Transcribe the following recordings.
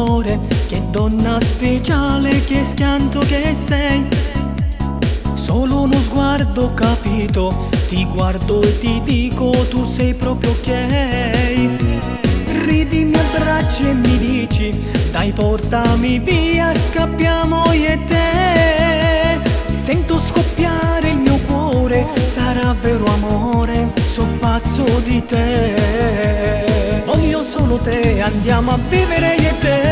amore, che donna speciale, che schianto che sei. Solo uno sguardo capito, ti guardo e ti dico tu sei proprio ok. Ridi, mi abbracci e mi dici dai portami via, scappiamo io e te. Sento scoppiare il mio cuore, sarà vero amore, so pazzo di te. Voglio solo te, andiamo a vivere io e te.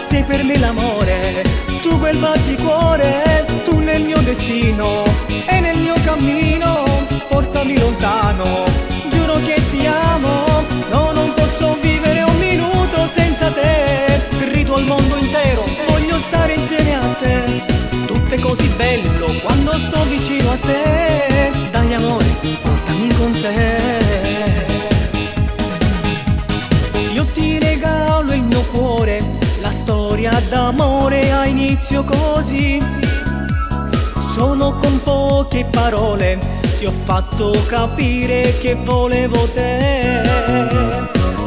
Sei per me l'amore, tu quel batticuore, tu nel mio destino e nel mio cammino. Portami lontano, giuro che ti amo, no, non posso vivere un minuto senza te. Grido al mondo intero, voglio stare insieme a te. Tutte così bello quando sto vicino a te. Dai amore, portami con te. Io ti regalo il mio cuore, la storia d'amore ha inizio così. Solo con poche parole ti ho fatto capire che volevo te.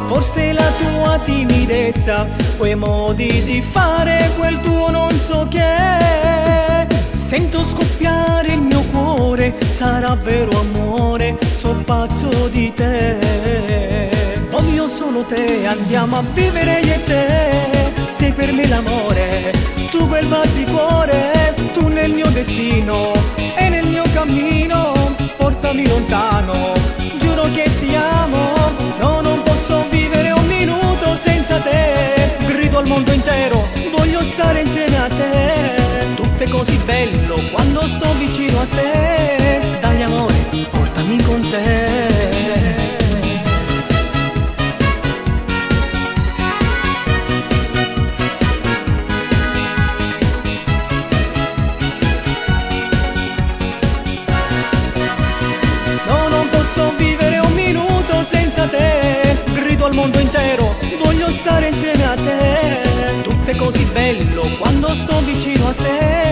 Forse la tua timidezza, quei modi di fare, quel tuo non so che è. Sento scoppiare il mio cuore, sarà vero amore, so pazzo di te. Voglio solo te, andiamo a vivere io e te. Sei per me l'amore, tu quel batticuore, tu nel mio destino e nel mio cammino. Portami lontano, giuro che ti amo, no, non posso vivere un minuto senza te. Grido al mondo intero, voglio stare insieme a te. Tutto è così bello quando sto vicino a te. Dai amore, portami con te. Grido al mondo intero, voglio stare insieme a te. Tutto è così bello quando sto vicino a te.